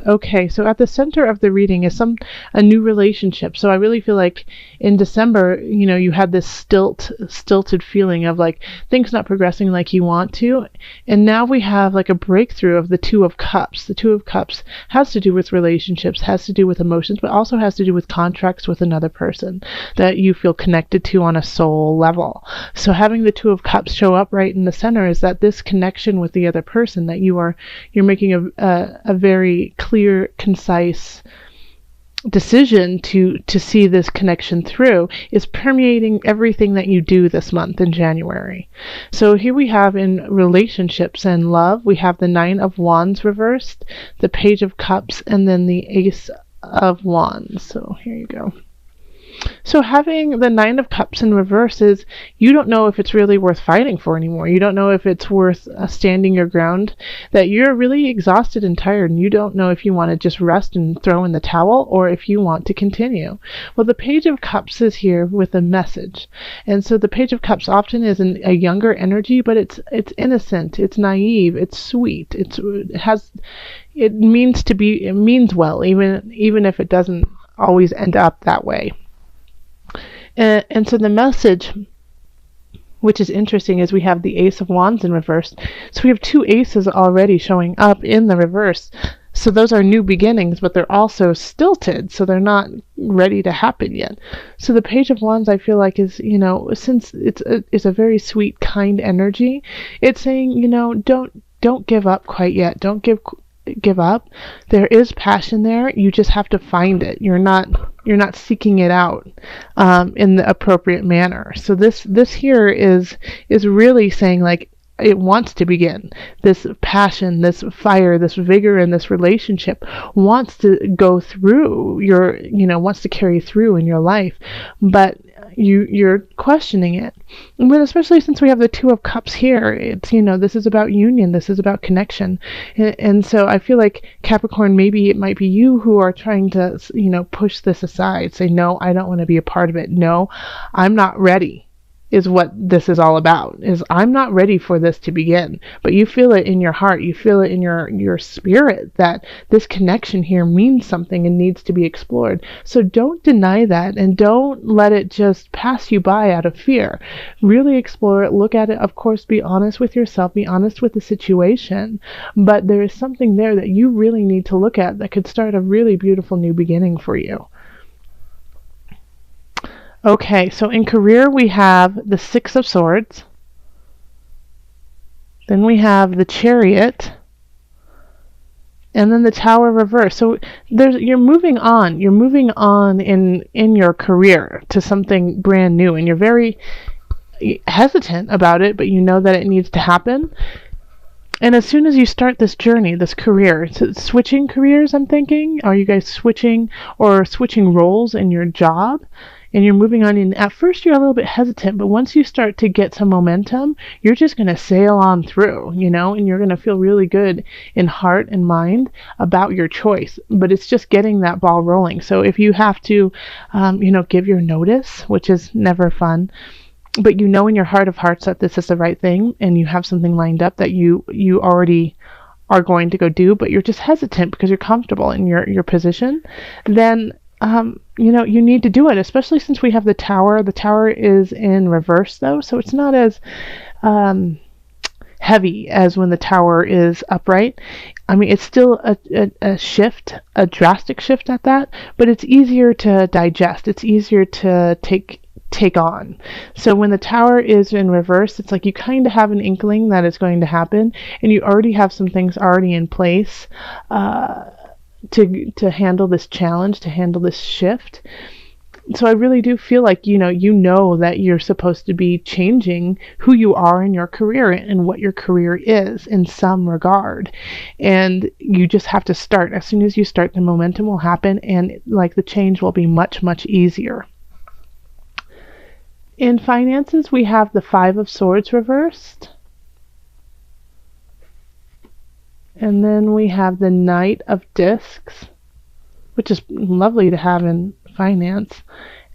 Okay, so at the center of the reading is a new relationship. So I really feel like in December, you had this stilted feeling of like things not progressing like you want to. And now we have like a breakthrough of the Two of Cups. The Two of Cups has to do with relationships, has to do with emotions, but also has to do with contracts with another person that you feel connected to on a soul level. So having the Two of Cups show up right in the center is that this connection with the other person, that you're making a very clear, concise decision to see this connection through, is permeating everything that you do this month in January. So here we have in relationships and love, we have the Nine of Wands reversed, the Page of Cups, and then the Ace of Wands. So here you go. So having the Nine of Cups in reverse is you don't know if it's really worth fighting for anymore. You don't know if it's worth standing your ground, that you're really exhausted and tired, and you don't know if you want to just rest and throw in the towel or if you want to continue. Well, the Page of Cups is here with a message. And so the Page of Cups often is a younger energy, but it's innocent, it's naive, it's sweet, it means well, even if it doesn't always end up that way. And so the message, which is interesting, is we have the Ace of Wands in reverse. So we have two aces already showing up in the reverse. So those are new beginnings, but they're also stilted, so they're not ready to happen yet. So the Page of Wands, I feel like, is, since it's a very sweet, kind energy, it's saying, don't give up quite yet. Don't give up. There is passion there. You just have to find it. You're not seeking it out in the appropriate manner. So this here is really saying, like, it wants to begin. This passion, this fire, this vigor in this relationship wants to go through wants to carry through in your life, but you're questioning it. But especially since we have the Two of Cups here, it's, this is about union, this is about connection. And so I feel like, Capricorn, maybe it might be you who are trying to, push this aside, say, no, I don't want to be a part of it. No, I'm not ready. Is what this is all about, is I'm not ready for this to begin. But you feel it in your heart, you feel it in your spirit, that this connection here means something and needs to be explored. So don't deny that, and don't let it just pass you by out of fear. Really explore it, look at it, of course, be honest with yourself, be honest with the situation, but there is something there that you really need to look at that could start a really beautiful new beginning for you. Okay, so in career we have the Six of Swords, then we have the Chariot, and then the Tower reverse. So you're moving on in your career to something brand new, and you're very hesitant about it, but you know that it needs to happen. And as soon as you start this journey, this career, switching careers, I'm thinking, are you guys switching roles in your job? And you're moving on, and at first you're a little bit hesitant, but once you start to get some momentum, you're just going to sail on through, and you're going to feel really good in heart and mind about your choice. But it's just getting that ball rolling. So if you have to, give your notice, which is never fun, but in your heart of hearts that this is the right thing, and you have something lined up that you already are going to go do, but you're just hesitant because you're comfortable in your position, then you need to do it, especially since we have the Tower. The Tower is in reverse, though, so it's not as heavy as when the Tower is upright. I mean, it's still a shift, a drastic shift at that, but it's easier to digest. It's easier to take on. So when the Tower is in reverse, it's like you kind of have an inkling that it's going to happen, and you already have some things already in place to handle this challenge, to handle this shift. So I really do feel like, you know that you're supposed to be changing who you are in your career and what your career is in some regard. And you just have to start. As soon as you start, the momentum will happen, and like the change will be much, much easier. In finances, we have the Five of Swords reversed. And then we have the Knight of Discs, which is lovely to have in finance.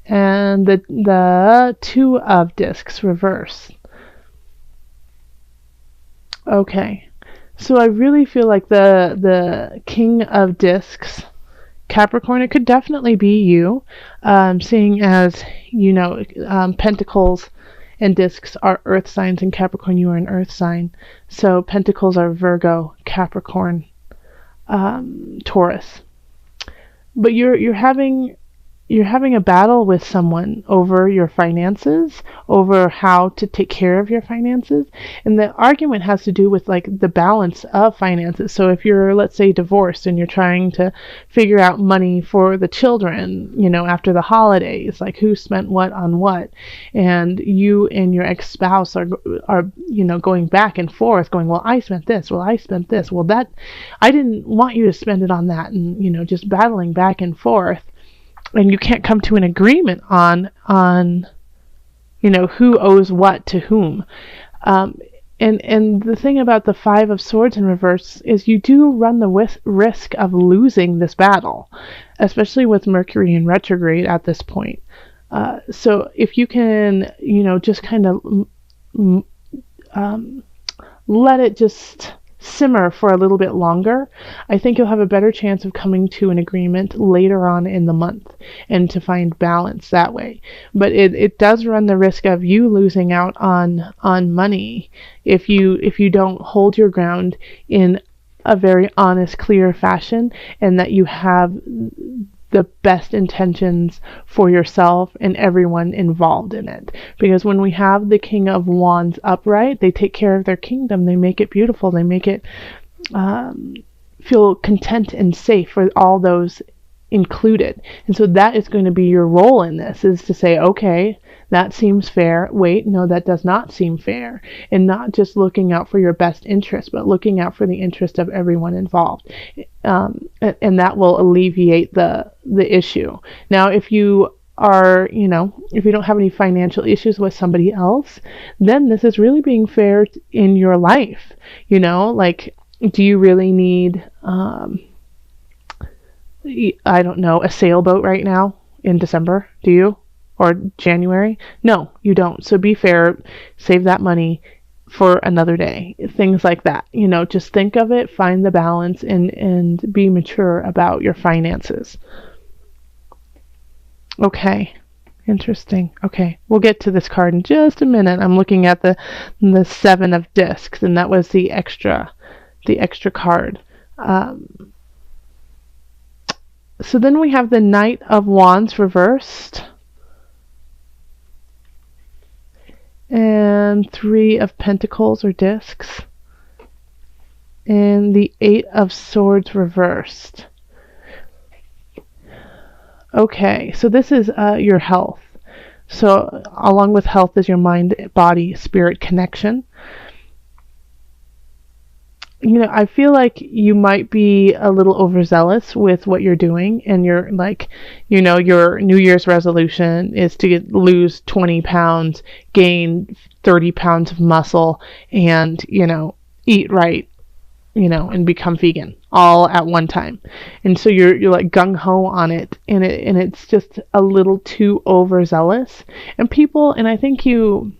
And the Two of Discs reversed. Okay, So I really feel like the King of Discs, Capricorn, it could definitely be you, seeing as, Pentacles and Discs are earth signs, and Capricorn, you are an earth sign. So Pentacles are Virgo, Capricorn, Taurus. But you're having a battle with someone over your finances, over how to take care of your finances. And the argument has to do with like the balance of finances. So if you're, let's say, divorced and you're trying to figure out money for the children, after the holidays, like who spent what on what, and you and your ex-spouse are going back and forth, going, well, I spent this, well, I spent this, well, that, I didn't want you to spend it on that, and just battling back and forth. And you can't come to an agreement on who owes what to whom. And the thing about the Five of Swords in reverse is you do run the risk of losing this battle, especially with Mercury in retrograde at this point. So if you can, just kind of let it just simmer for a little bit longer, I think you'll have a better chance of coming to an agreement later on in the month and to find balance that way. But it does run the risk of you losing out on money if you don't hold your ground in a very honest, clear fashion, and that you have the best intentions for yourself and everyone involved in it. Because when we have the King of Wands upright, they take care of their kingdom. They make it beautiful. They make it feel content and safe for all those included. And so that is going to be your role in this, is to say, okay, that seems fair. Wait, no, that does not seem fair. And not just looking out for your best interest, but looking out for the interest of everyone involved. And that will alleviate the issue. Now, if you are, if you don't have any financial issues with somebody else, then this is really being fair in your life. Like, do you really need, I don't know, a sailboat right now in December? Do you? Or January? No, you don't. So be fair. Save that money for another day. Things like that. Just think of it, find the balance, and be mature about your finances. Okay. Interesting. Okay. We'll get to this card in just a minute. I'm looking at the Seven of Discs, and that was the extra card. So then we have the Knight of Wands reversed. And Three of Pentacles or Discs. And the Eight of Swords reversed. Okay, so this is your health. So along with health is your mind, body, spirit connection. I feel like you might be a little overzealous with what you're doing, and you're like, your New Year's resolution is to lose 20 pounds, gain 30 pounds of muscle, and, eat right, and become vegan all at one time. And so you're like gung-ho on it, and it's just a little too overzealous. And I think you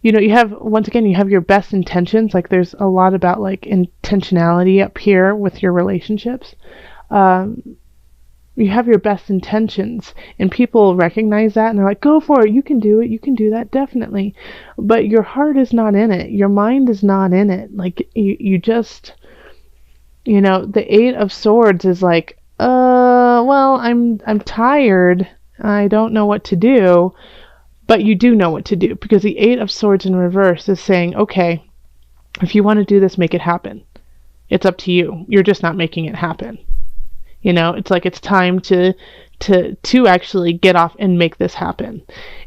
have, once again, you have your best intentions. Like, there's a lot about like intentionality up here with your relationships. You have your best intentions, and people recognize that, and they're like, go for it. You can do it. You can do that. Definitely. But your heart is not in it. Your mind is not in it. Like, you just, the Eight of Swords is like, well, I'm tired. I don't know what to do. But you do know what to do, because the Eight of Swords in reverse is saying, okay, if you want to do this, make it happen. It's up to you. You're just not making it happen. It's like it's time to actually get off and make this happen.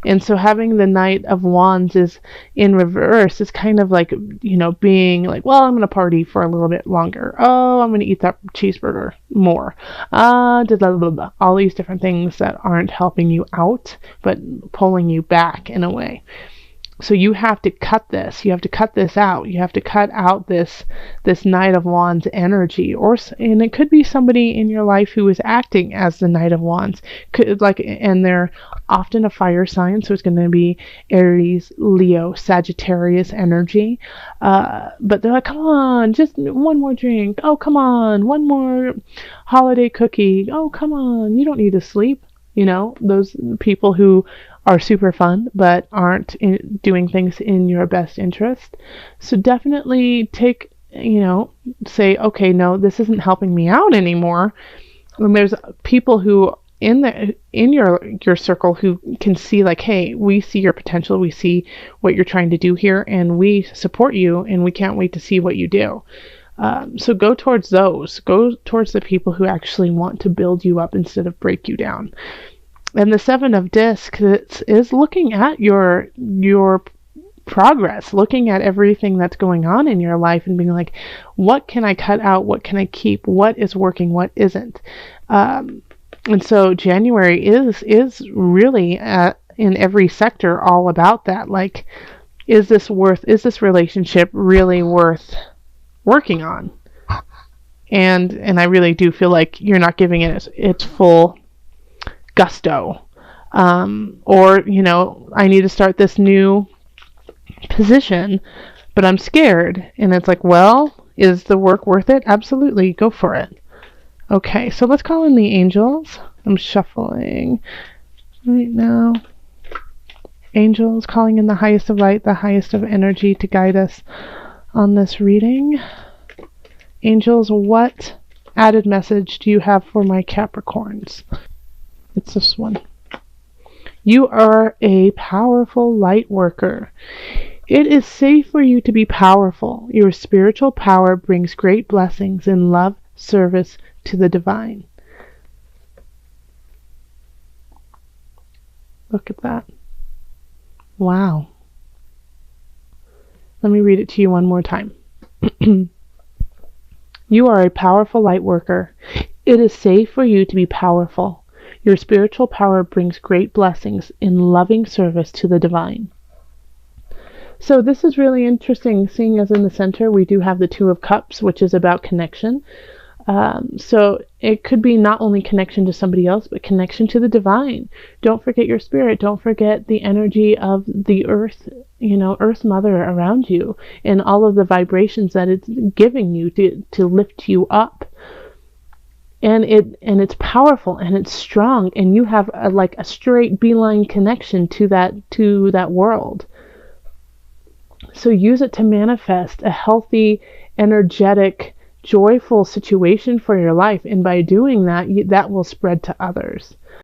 And so having the Knight of Wands is in reverse is kind of like, being like, well, I'm going to party for a little bit longer. Oh, I'm going to eat that cheeseburger more. Blah, blah, blah, blah. All these different things that aren't helping you out, but pulling you back in a way. So you have to cut this. You have to cut this out. You have to cut out this Knight of Wands energy, and it could be somebody in your life who is acting as the Knight of Wands. And they're often a fire sign, so it's going to be Aries, Leo, Sagittarius energy. But they're like, come on, just one more drink. Oh, come on, one more holiday cookie. Oh, come on, you don't need to sleep. Those people who are super fun but aren't doing things in your best interest. So definitely say, okay, no, this isn't helping me out anymore. And there's people who in your circle who can see, like, hey, we see your potential, we see what you're trying to do here, and we support you, and we can't wait to see what you do. So go towards those. Go towards the people who actually want to build you up instead of break you down. And the Seven of Discs is looking at your progress, looking at everything that's going on in your life and being like, what can I cut out? What can I keep? What is working? What isn't? And so January is really in every sector all about that. Like, is this relationship really worth working on? And I really do feel like you're not giving it its full gusto. Or I need to start this new position, but I'm scared. And it's like, well, is the work worth it? Absolutely, go for it. Okay, so let's call in the angels. I'm shuffling right now. Angels, calling in the highest of light, the highest of energy to guide us on this reading. Angels, what added message do you have for my Capricorns? It's this one. You are a powerful light worker. It is safe for you to be powerful. Your spiritual power brings great blessings in love, service to the divine. Look at that. Wow. Let me read it to you one more time. You are a powerful light worker. It is safe for you to be powerful. Your spiritual power brings great blessings in loving service to the divine. So this is really interesting, seeing as in the center we do have the Two of Cups, which is about connection. So it could be not only connection to somebody else, but connection to the divine. Don't forget your spirit. Don't forget the energy of the earth, Earth Mother around you, and all of the vibrations that it's giving you to lift you up. And it's powerful and it's strong, and you have a straight beeline connection to that world. So use it to manifest a healthy, energetic, joyful situation for your life, and by doing that, that will spread to others.